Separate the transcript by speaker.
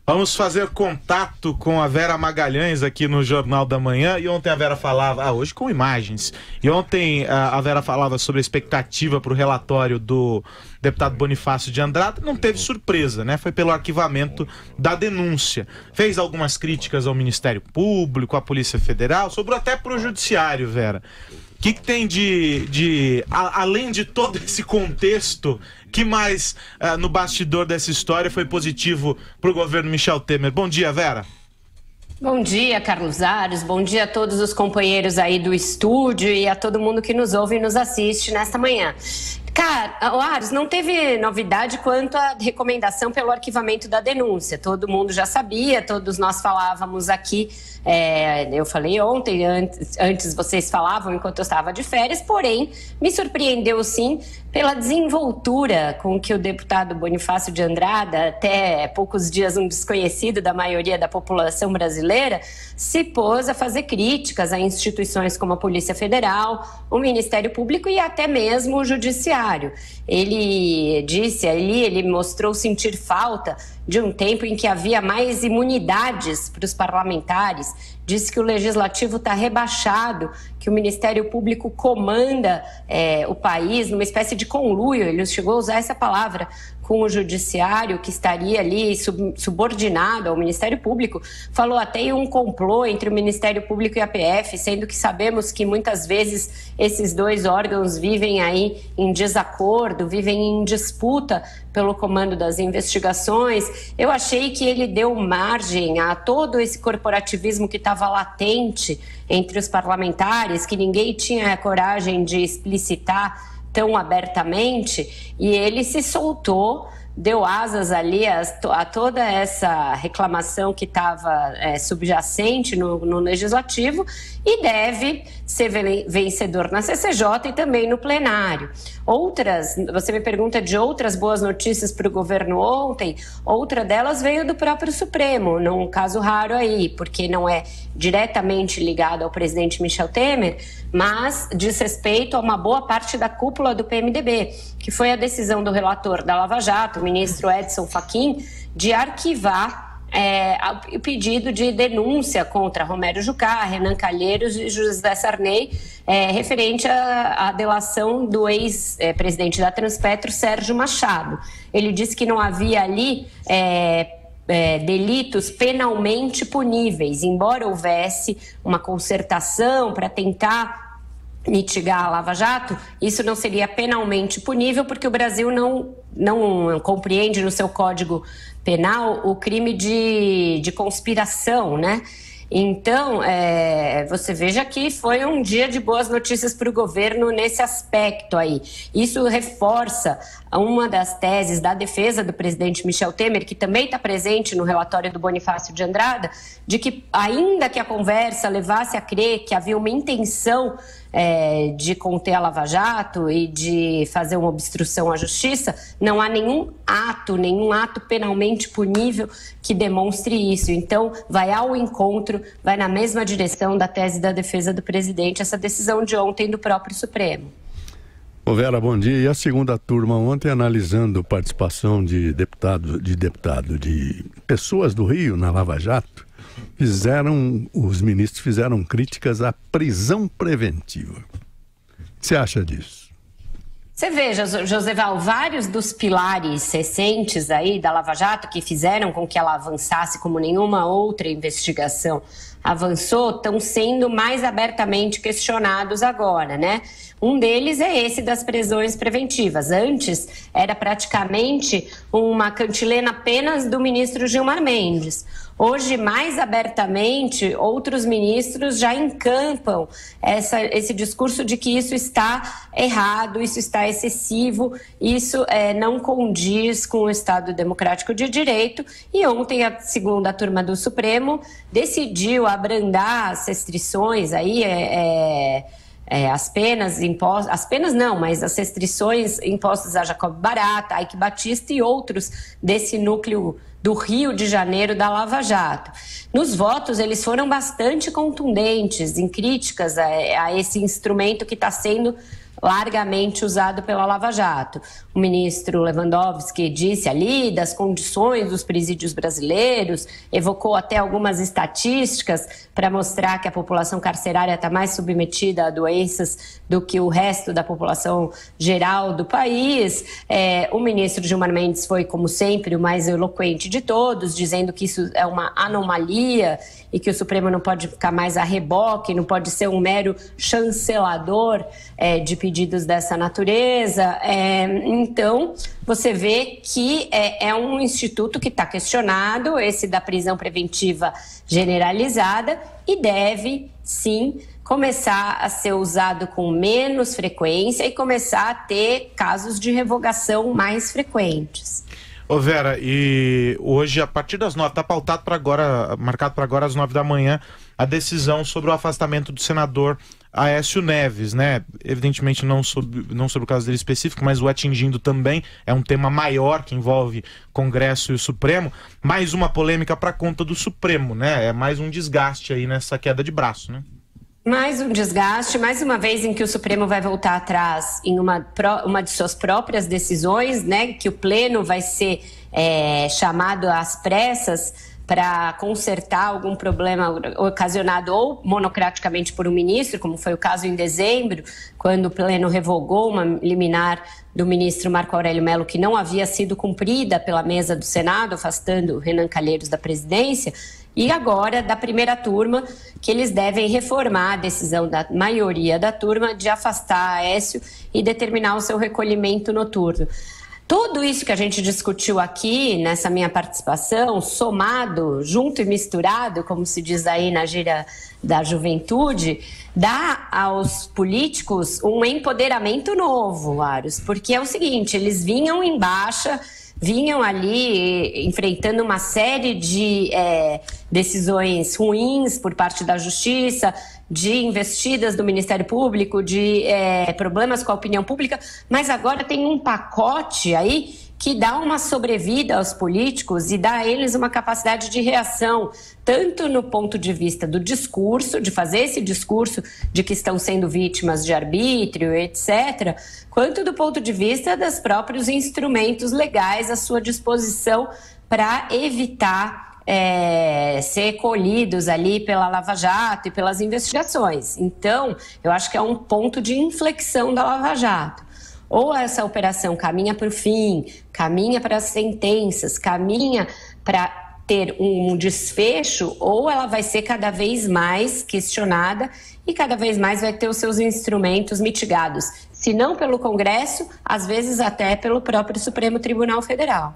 Speaker 1: Vamos fazer contato com a Vera Magalhães aqui no Jornal da Manhã. E ontem a Vera falava, hoje com imagens, e ontem a Vera falava sobre a expectativa para o relatório do deputado Bonifácio de Andrada. Não teve surpresa, né? Foi pelo arquivamento da denúncia. Fez algumas críticas ao Ministério Público, à Polícia Federal, sobrou até para o Judiciário, Vera. O que tem além de todo esse contexto, que mais no bastidor dessa história foi positivo para o governo Michel Temer? Bom dia, Vera.
Speaker 2: Bom dia, Carlos Ares. Bom dia a todos os companheiros aí do estúdio e a todo mundo que nos ouve e nos assiste nesta manhã. Cara, Ares, não teve novidade quanto à recomendação pelo arquivamento da denúncia. Todo mundo já sabia, todos nós falávamos aqui. Eu falei ontem, antes vocês falavam enquanto eu estava de férias, porém me surpreendeu sim pela desenvoltura com que o deputado Bonifácio de Andrada, até poucos dias um desconhecido da maioria da população brasileira, se pôs a fazer críticas a instituições como a Polícia Federal, o Ministério Público e até mesmo o Judiciário. Ele disse ali, ele mostrou sentir falta de um tempo em que havia mais imunidades para os parlamentares, disse que o Legislativo está rebaixado, que o Ministério Público comanda o país numa espécie de conluio, ele chegou a usar essa palavra, com o Judiciário, que estaria ali subordinado ao Ministério Público. Falou até em um complô entre o Ministério Público e a PF, sendo que sabemos que muitas vezes esses dois órgãos vivem aí em desacordo, vivem em disputa pelo comando das investigações. Eu achei que ele deu margem a todo esse corporativismo que estava latente entre os parlamentares, que ninguém tinha a coragem de explicitar tão abertamente, e ele se soltou, deu asas ali a toda essa reclamação que estava subjacente no Legislativo e deve ser vencedor na CCJ e também no plenário. Você me pergunta de outras boas notícias para o governo ontem, outra delas veio do próprio Supremo, num caso raro aí, porque não é diretamente ligado ao presidente Michel Temer, mas diz respeito a uma boa parte da cúpula do PMDB, que foi a decisão do relator da Lava Jato, o ministro Edson Fachin, de arquivar o pedido de denúncia contra Romero Jucá, Renan Calheiros e José Sarney, referente à delação do ex-presidente da Transpetro, Sérgio Machado. Ele disse que não havia ali delitos penalmente puníveis, embora houvesse uma concertação para tentar mitigar a Lava Jato, isso não seria penalmente punível porque o Brasil não compreende no seu Código Penal o crime de conspiração, né? Então, você veja que foi um dia de boas notícias para o governo nesse aspecto aí. Isso reforça uma das teses da defesa do presidente Michel Temer, que também está presente no relatório do Bonifácio de Andrada, de que ainda que a conversa levasse a crer que havia uma intenção de conter a Lava Jato e de fazer uma obstrução à justiça, não há nenhum ato penalmente punível que demonstre isso. Então, vai ao encontro, vai na mesma direção da tese da defesa do presidente, essa decisão de ontem do próprio Supremo.
Speaker 3: Ô Vera, bom dia. E a segunda turma ontem analisando participação de pessoas do Rio na Lava Jato, os ministros fizeram críticas à prisão preventiva. O que você acha disso?
Speaker 2: Você veja, Joseval, vários dos pilares recentes aí da Lava Jato que fizeram com que ela avançasse como nenhuma outra investigação avançou, estão sendo mais abertamente questionados agora, né? Um deles é esse das prisões preventivas. Antes, era praticamente uma cantilena apenas do ministro Gilmar Mendes. Hoje, mais abertamente, outros ministros já encampam esse discurso de que isso está errado, isso está excessivo, isso não condiz com o Estado Democrático de Direito. E ontem, a segunda turma do Supremo decidiu abrandar as restrições aí, as penas impostas, as penas não, mas as restrições impostas a Jacob Barata, a Eike Batista e outros desse núcleo do Rio de Janeiro da Lava Jato. Nos votos, eles foram bastante contundentes em críticas a esse instrumento que está sendo largamente usado pela Lava Jato. O ministro Lewandowski disse ali das condições dos presídios brasileiros, evocou até algumas estatísticas para mostrar que a população carcerária está mais submetida a doenças do que o resto da população geral do país. O ministro Gilmar Mendes foi, como sempre, o mais eloquente de todos, dizendo que isso é uma anomalia e que o Supremo não pode ficar mais a reboque, não pode ser um mero chancelador de pedidos dessa natureza. Então, você vê que é um instituto que está questionado, esse da prisão preventiva generalizada, e deve, sim, começar a ser usado com menos frequência e começar a ter casos de revogação mais frequentes.
Speaker 1: Ô Vera, e hoje, a partir das 9, está pautado para agora, marcado para agora às 9 da manhã, a decisão sobre o afastamento do senador Aécio Neves, né? Evidentemente não sobre o caso dele específico, mas o atingindo também é um tema maior que envolve Congresso e o Supremo. Mais uma polêmica para conta do Supremo, né? É mais um desgaste aí nessa queda de braço, né?
Speaker 2: Mais um desgaste, mais uma vez em que o Supremo vai voltar atrás em uma de suas próprias decisões, né? Que o Pleno vai ser chamado às pressas para consertar algum problema ocasionado ou monocraticamente por um ministro, como foi o caso em dezembro, quando o Pleno revogou uma liminar do ministro Marco Aurélio Mello que não havia sido cumprida pela mesa do Senado, afastando Renan Calheiros da presidência. E agora, da primeira turma, que eles devem reformar a decisão da maioria da turma de afastar Aécio e determinar o seu recolhimento noturno. Tudo isso que a gente discutiu aqui, nessa minha participação, somado, junto e misturado, como se diz aí na gíria da juventude, dá aos políticos um empoderamento novo, Aros, porque é o seguinte, eles vinham em baixa, vinham ali enfrentando uma série de decisões ruins por parte da Justiça, de investidas do Ministério Público, de problemas com a opinião pública, mas agora tem um pacote aí que dá uma sobrevida aos políticos e dá a eles uma capacidade de reação, tanto no ponto de vista do discurso, de fazer esse discurso de que estão sendo vítimas de arbítrio, etc., quanto do ponto de vista dos próprios instrumentos legais à sua disposição para evitar ser colhidos ali pela Lava Jato e pelas investigações. Então, eu acho que é um ponto de inflexão da Lava Jato. Ou essa operação caminha para o fim, caminha para as sentenças, caminha para ter um desfecho, ou ela vai ser cada vez mais questionada e cada vez mais vai ter os seus instrumentos mitigados, se não pelo Congresso, às vezes até pelo próprio Supremo Tribunal Federal.